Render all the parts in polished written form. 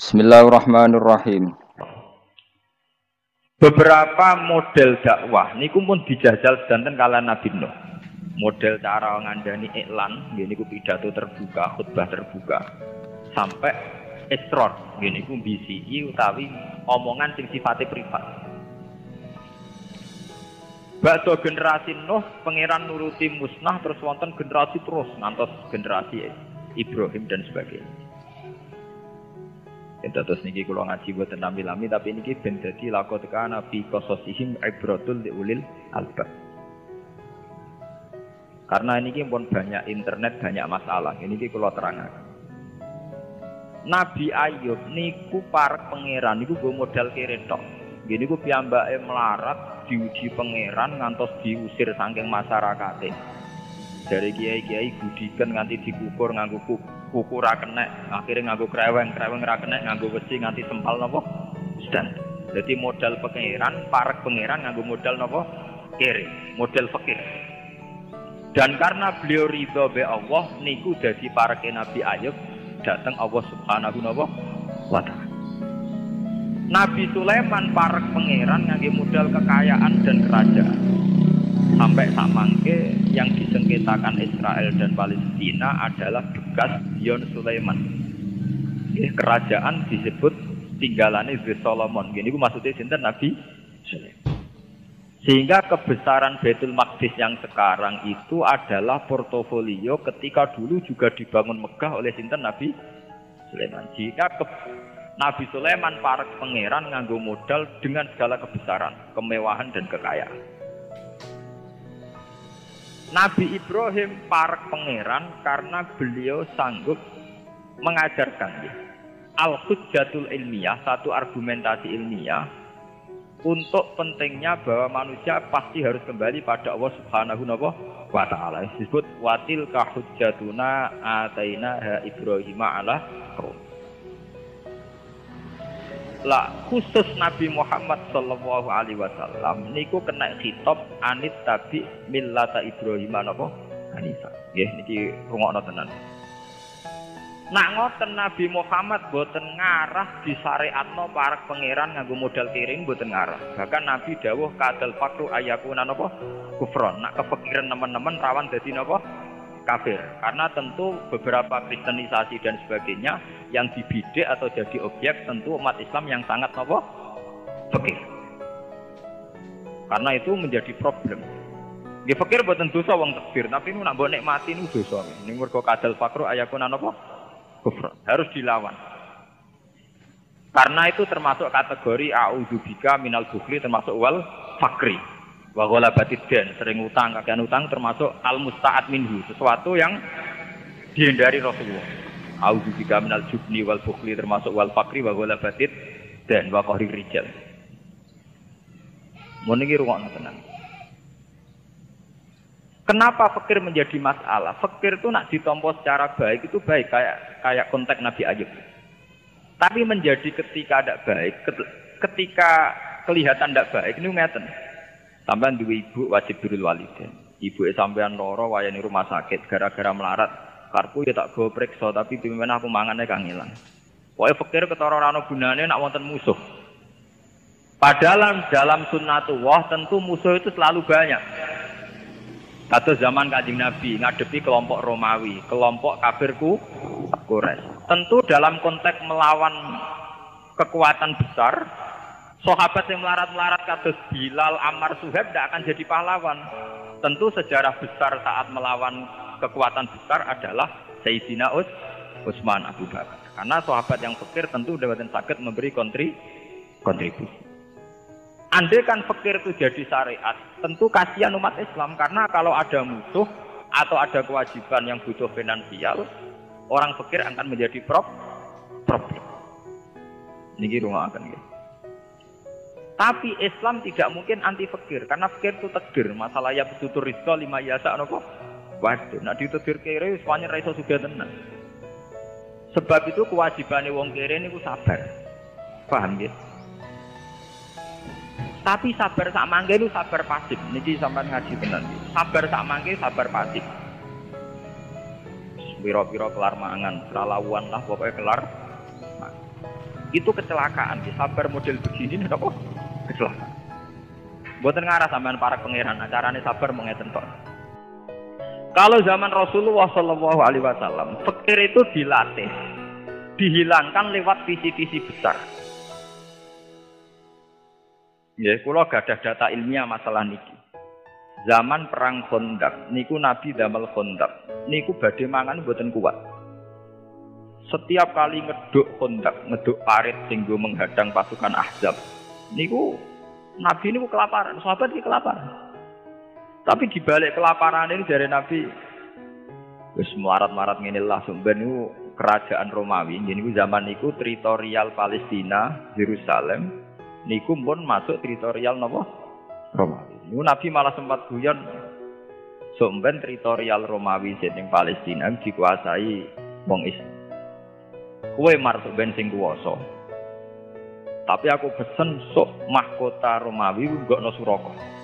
Bismillahirrahmanirrahim. Beberapa model dakwah niku pun dijajal sedanten kala Nabi Nuh. Model cara ngandani iklan, nggih niku pidato terbuka, khutbah terbuka. Sampai israr, nggih niku BCI utawi omongan sing sifatnya privat. Bakso generasi Nuh, pangeran nuruti musnah terus wonten generasi terus ngantos generasi Ibrahim dan sebagainya. Terus niki kula ngaji boten lami-lami tapi niki ben dadi laqad kana fi qasasihim ibratul liulil albab. Karena niki pun banyak internet, banyak masalah. Ini niki kula terangaken. Nabi Ayub niku para pangeran niku go modal kere tok. Nggih niku piyambake melarat diuji pangeran ngantos diusir saking masyarakate. Dari kiai-kiai gudiken nganti dikukur nganggo kuku ra kenek, akhirnya nganggo kreweng ra kenek, nganggo besi nganti sempal napa? Sedan. Jadi modal pangeran, parek pangeran nganggo modal napa? Kere, modal fakir. Dan karena beliau ridho be Allah niku dadi pareke Nabi Ayub dateng Allah Subhanahu wa taala. Nabi Sulaiman parek pangeran nganggo modal kekayaan dan kerajaan. Sampai samangke yang disengketakan Israel dan Palestina adalah bekas Yon Sulaiman. Kerajaan disebut tinggalane Solomon. Gini maksudnya sinten Nabi Sulaiman. Sehingga kebesaran Baitul Maqdis yang sekarang itu adalah portofolio ketika dulu juga dibangun megah oleh sinten Nabi Sulaiman. Jika Nabi Sulaiman para pangeran nganggo modal dengan segala kebesaran, kemewahan dan kekayaan. Nabi Ibrahim parek pangeran karena beliau sanggup mengajarkan al-hujjatul ilmiah, satu argumentasi ilmiah untuk pentingnya bahwa manusia pasti harus kembali pada Allah Subhanahu wa taala. Disebut watil ka hujjatuna atainaha Ibrahim ala qaum. Lah khusus Nabi Muhammad sallallahu alaihi wasallam niku kena khitab anit tabi millata Ibrahim napa Hanifah. Nggih niki rungokno tenan. Nak ngoten Nabi Muhammad boten ngarah disyariatno para pangeran nganggo modal kiring boten ngarah. Bahkan Nabi dawuh kadal fakru ayakuna napa kufron. Nak kepikiran teman-teman rawan dadi napa kafir. Karena tentu beberapa kristenisasi dan sebagainya yang dibidik atau jadi objek tentu umat Islam yang sangat apa? Fakir. Karena itu menjadi problem. Nggih fakir boten dosa wong takbir, tapi nu nak mbok nikmati nu dosa. Ning mergo kadal fakru ayakun napa? Kufur. Harus dilawan. Karena itu termasuk kategori a'udzubika minal bukhli termasuk wal fakri. Wa ghalabatid dan sering utang, kakean utang termasuk al-musta'ad minhu, sesuatu yang dihindari Rasulullah. A'udzubika minal jubni wal bukhli termasuk wal fakri wa ghalabatid dan wa qahrir rijal. Mun iki rungokno tenan. Kenapa fakir menjadi masalah? Fakir itu nak ditompo secara baik itu baik kayak konteks Nabi Ayub. Tapi menjadi ketika tidak baik, ketika kelihatan tidak baik ini ngeten. Sampeyan duwe ibu wajib birrul walidain. Ibuke sampean loro wayane rumah sakit gara-gara melarat. Karpu ya tak go priksa tapi pimen aku mangane kangelan. Pokoke fakir ketara ora ana gunane nak wonten musuh. Padahal dalam sunnatullah tentu musuh itu selalu banyak. Atau zaman Kanjeng Nabi ngadepi kelompok Romawi, kelompok kafirku Quraisy. Tentu dalam konteks melawan kekuatan besar, sahabat yang melarat-melarat kados Bilal, Ammar, Suhaib tidak akan jadi pahlawan. Tentu sejarah besar saat melawan kekuatan besar adalah Sayyidina Utsman Abu Bakar. Karena sahabat yang fakir tentu dapat sakit memberi kontribusi. Andai kan fakir itu jadi syariat, tentu kasihan umat Islam karena kalau ada musuh atau ada kewajiban yang butuh finansial, orang fakir akan menjadi problem. Niki rungokaken nggih. Tapi Islam tidak mungkin anti fakir karena fakir itu takdir. Masalah ya betutur rizqa lima yasa napa? Waduh, nek ditetir kere semuanya ra iso sugih tenan. Sebab itu kewajibane wong kere niku sabar. Paham nggih? Tapi sabar sak mangke itu sabar pasif. Niki sampean ngaji tenan. Sabar sak mangke sabar pasif. Piro-piro kelar mangan, seralawan lah pokoknya kelar. Itu kecelakaan. Sabar model begini napa? Kecelakaan. Mboten ngarah sampean para pangeran, carane sabar mengeten tok. Kalau zaman Rasulullah Shallallahu Alaihi Wasallam, fikir itu dilatih, dihilangkan lewat visi-visi besar. Ya, kula gadah data ilmiah masalah niki. Zaman perang Khandaq, niku Nabi damel Khandaq, niku badhe mangan mboten kuat. Setiap kali ngeduk Khandaq, ngeduk parit sing nggo menghadang pasukan Ahzab, niku Nabi niku kelaparan, sahabat iki kelaparan. Tapi di balik kelaparan ini dari Nabi wis melarat-marat ngene lah sumben niku kerajaan Romawi. Niku zaman niku teritorial Palestina, Yerusalem niku pun masuk teritorial napa? Romawi. Niku Nabi malah sempat guyon sumben teritorial Romawi sing Palestina dikuasai wong Islam. Kowe mar sumben sing kuwasa. Tapi aku pesen sok mahkota Romawi nggokno Suraka.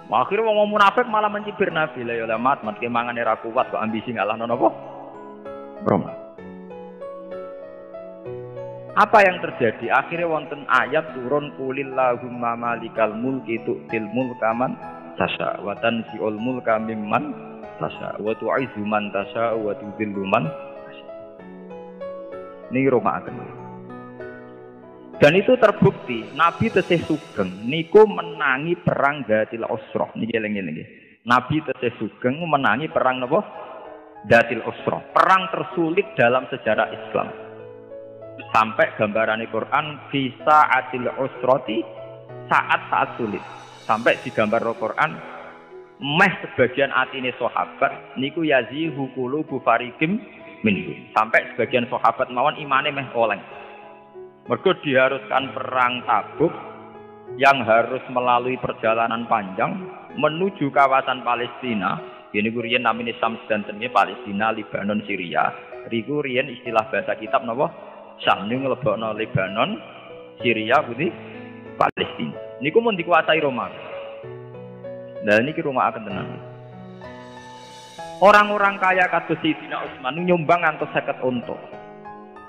Akhirnya wong munafik malah mencibir Nabi. Lah ya mat ke mangane ra kuat kok ambisi ngalahno napa? Roma. Apa yang terjadi? Akhirnya wonten ayat turun qulillahumma malikal mulki tu'til mulka man tasya wa tanzi'ul mulka mimman tasya wa tu'izzu man tasya wa tudhillu man tasya. Niki Roma akan. Dan itu terbukti Nabi tesih sugeng niku menangi perang Dzatil Usrah niki eling-eling nggih. Nabi tesih sugeng menangi perang napa? Dzatil Usrah, perang tersulit dalam sejarah Islam. Sampai gambaran Al-Qur'an fi sa'atil usrati, saat sulit. Sampai digambar Al-Qur'an meh sebagian atine sahabat niku yazihu qulubu fariqim minhu. Sampai sebagian sahabat mawon imane meh oleng. Mergo diharuskan perang Tabuk yang harus melalui perjalanan panjang menuju kawasan Palestina. Ini kurian namanya Syam dan tentunya Palestina, Lebanon, Syria. Riku rian istilah bahasa kitab napa? Syam niku nglebokno Lebanon, Syria putih Palestina. Niku mun dikuasai Roma. Nah niki Roma akan tenang. Orang-orang kaya kados Sayyidina Utsman nyumbang ngantos 50 unta.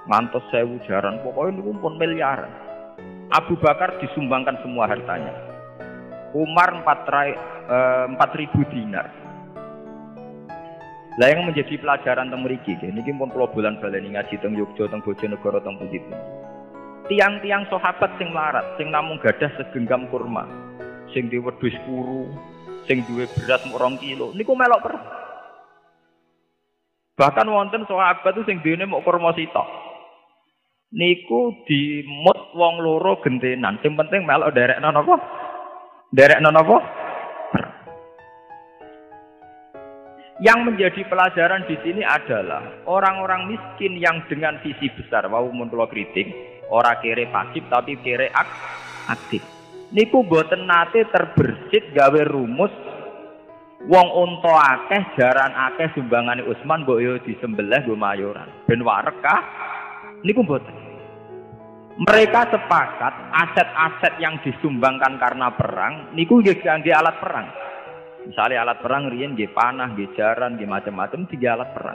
Ngantos 1000 jaran, pokoknya niku pun miliaran. Abu Bakar disumbangkan semua hartanya. Umar 4.000 dinar. Lah yang menjadi pelajaran teng mriki niki pun kula bulan baleni ngaji teng Yogya teng Bojonegoro teng pundi. Tiang-tiang sahabat sing melarat, sing namung gadah segenggam kurma, sing duwe wedhus kuru, sing duwe beras 2 kilo, niku melok perang. Bahkan wonten sahabat itu sing duwene mok kurma sitok. Niku dimut wong loro gentenan. Sing penting melok derekno napa? Derekno napa? Yang menjadi pelajaran di sini adalah orang-orang miskin yang dengan visi besar, wau mun kula kritik, ora kere pasif tapi kere aktif. Niku boten nate terbersit gawe rumus wong unta akeh jaran akeh sumbangane Utsman mbok yo disembelih nggo mayoran. Ben warek kah? Niku mboten. Mereka sepakat aset-aset yang disumbangkan karena perang niku nggih kangge alat perang. Misalnya alat perang riyen nggih panah, nggih jaran, nggih macam-macam tiga alat perang.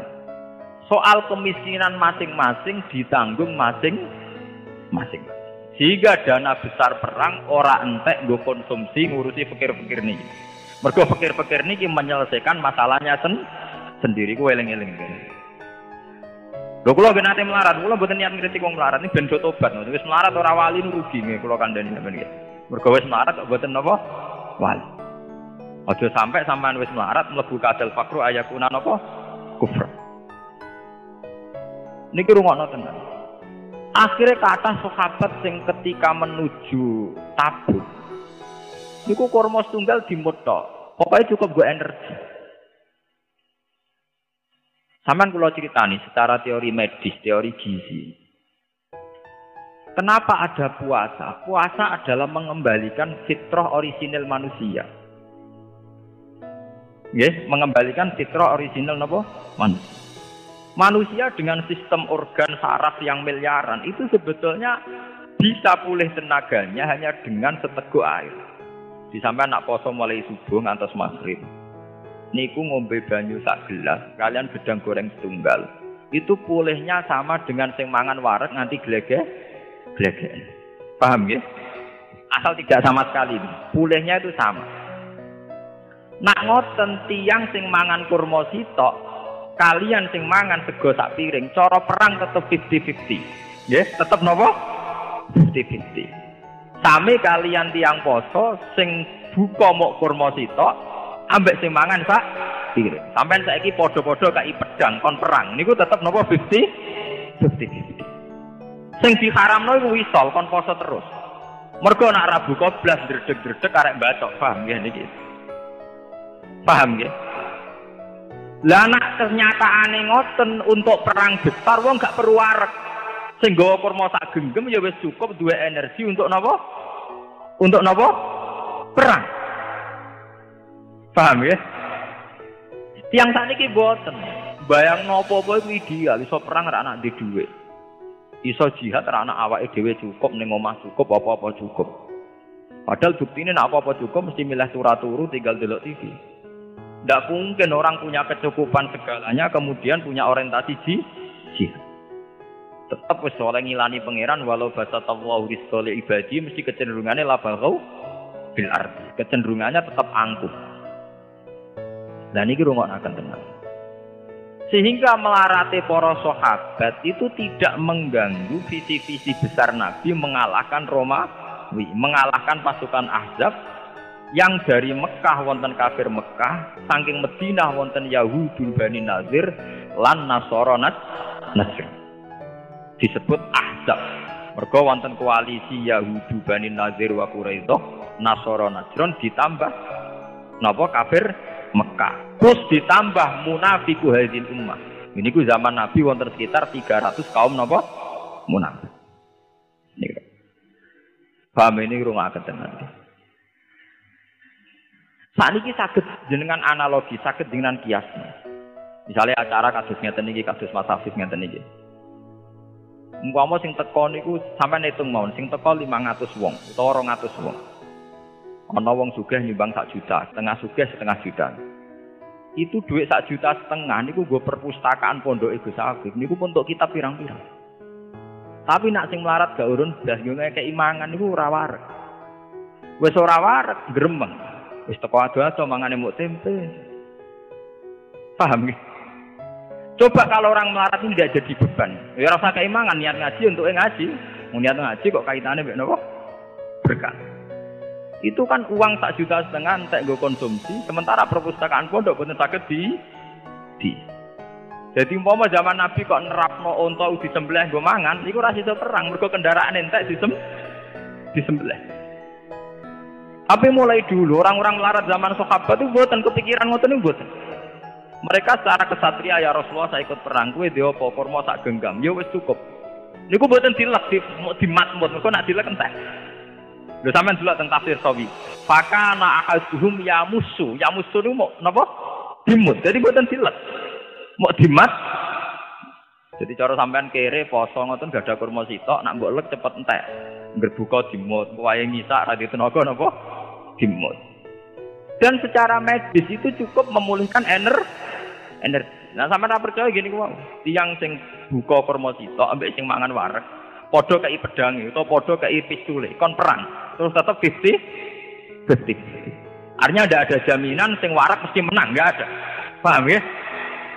Soal kemiskinan masing-masing ditanggung masing-masing. Sehingga dana besar perang ora entek nggo konsumsi ngurusi pikir-pikir niki. Mergo pikir-pikir niki menyelesaikan masalahnya sendiri ku eling-eling. Lho kula ben ate melarat, kula mboten niat ngritik wong melarat iki ben do tobat. Wis melarat ora wali rugi nggih kula kandhani sampeyan nggih. Mergo wis melarat kok mboten napa? Wali. Aja sampai sampean wis melarat mlebu kadal fakru ayakuna napa? Kufur. Niki rungokno tenan. Akhire kathah sahabat sing ketika menuju Tabuk niku kurma tunggal dimut tok. Pokoke cukup go energi. Sampeyan kula critani secara teori medis, teori gizi. Kenapa ada puasa? Puasa adalah mengembalikan fitrah orisinil manusia. Nggih, mengembalikan fitrah orisinal napa? Manusia. Manusia dengan sistem organ saraf yang miliaran itu sebetulnya bisa pulih tenaganya hanya dengan seteguk air. Disampai nak poso mulai subuh ngantos maghrib. Niku ngombe banyu sak gelas, kalian gedang goreng setunggal. itu pulihnya sama dengan sing mangan wareg nganti glegek. Paham ya? Asal tidak sama sekali. Pulihnya itu sama. Nak ngoten tiyang sing mangan kurma sitok, kalian sing mangan sego sak piring, cara perang tetep 50-50. Nggih, tetep napa? 50-50. Sami kalian tiyang poso sing buka mok kurma sitok, ambek sing mangan sak piring. Sampeyan saiki padha-padha kai pedang kon perang. Niku tetep napa 50-50. Sing diharamno iku wisol kon poso terus. Mergo nak ra buka blas dredeg-dredeg arek batok, paham nggih niki? Paham nggih? Lah nak kenyataane ngoten untuk perang besar wong gak perlu wareg. Sing nggawa kurma sak genggam ya wis cukup duwe energi untuk napa? Untuk napa? Perang. Paham ya? Tiang sakniki mboten. Bayangno apa-apa iku ideal, iso perang ra anak ndek dhuwit. Iso jihad ra anak awake dhewe cukup ning omah cukup apa-apa cukup. Padahal buktine nek apa-apa cukup mesti milih surat turu tinggal delok TV. Tidak mungkin orang punya kecukupan segalanya kemudian punya orientasi jihad. Tetap wis oleh ngilani pangeran walau basatallahu rizqa li ibadi mesti kecenderungannya la bagau bil ardi. Kecenderungannya tetap angkuh. Dan ini rungokaken tenan. Sehingga melarati para sahabat itu tidak mengganggu visi-visi besar Nabi mengalahkan Romawi, mengalahkan pasukan Ahzab yang dari Mekah wonten kafir Mekah, saking Madinah wonten Yahudul Bani Nazir lan Nasara Najr. Disebut Ahzab. Mergo wonten koalisi Yahudu Bani Nazir wa Quraidah, Nasara Najron ditambah napa kafir Mekah. Terus ditambah munafiku hadil ummah. Ini ku zaman Nabi wonten sekitar 300 kaum napa munafik. Niki. Paham ini rungokaken tenan. Sakniki saged jenengan analogi, saged dengan kias. Misalnya acara kados ngeten iki, kados Mas Hafiz ngeten iki. Umpama sing teko niku sampeyan hitung mawon, sing teko 500 wong utawa 200 wong. Ana wong sugih nyumbang 1 juta, setengah sugih setengah juta. Itu duit 1,5 juta niku nggo perpustakaan Pondok Gus Hafiz niku untuk kitab pirang-pirang. Tapi nak sing melarat gak urun blas ngene keimangan niku ora wareg. Wis ora wareg gremeng. Wis teko ado-ado mangane muk tempe. Paham nggih? Coba kalau orang melarat ini tidak jadi beban. Ya rasa keimangan niat ngaji untuk ngaji. Niat ngaji kok kaitannya mbek napa? Berkah. Itu kan uang 1,5 juta entek nggo konsumsi, sementara perpustakaan pondok boten saged di. Jadi umpama zaman Nabi kok nerapno unta disembelih nggo mangan, iku ora iso perang, mergo kendaraan entek disembelih. Tapi mulai dulu orang-orang melarat zaman sahabat itu boten kepikiran ngoten niku boten. Mereka secara kesatria ya Rasulullah saya ikut perang, kowe dhewe apa kurma sak genggam, ya wis cukup. Niku boten dilek di matmut, mergo nak dilek entek. Lho sampean delok teng tafsir Sawi. Fakana ahaduhum yamusu niku mau napa? Dimut. Jadi boten dilek. Mau dimat. Jadi cara sampean kere poso ngoten gak ada kurma sitok, nak mbok lek cepet entek. Berbuka dimut, wae ngisak ra ditenaga napa? Dimut. Dan secara medis itu cukup memulihkan energi. Nah sampean ora percaya gini ku, tiyang sing buka kurma sitok ambek sing mangan wareg, padha kei pedang utawa padha kei pistule, kon perang. Terus tetap 50. Artinya tidak ada jaminan sing warak mesti menang, enggak ada. Paham ya?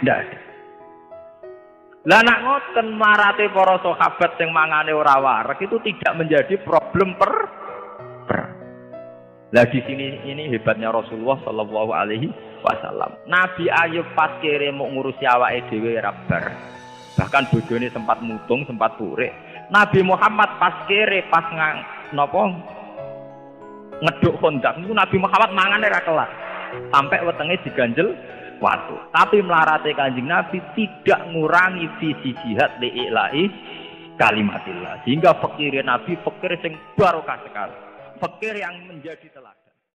Tidak ada. Lah nak ngoten marate para sahabat sing mangane ora warak itu tidak menjadi problem perang. Lah di sini ini hebatnya Rasulullah sallallahu alaihi wasallam. Nabi Ayub pas kere mau ngurusi awake dhewe ra bar. Bahkan bojone sempat mutung, sempat purik. Nabi Muhammad pas kere pas napa ngeduk kondak niku Nabi Muhammad mangane ra kelar sampai wetenge diganjel watu. Tapi melarate Kanjeng Nabi tidak ngurangi visi jihad li'ilahi kalimatillah. Sehingga fakir Nabi fakir sing barokah sekali. Fakir yang menjadi teladan.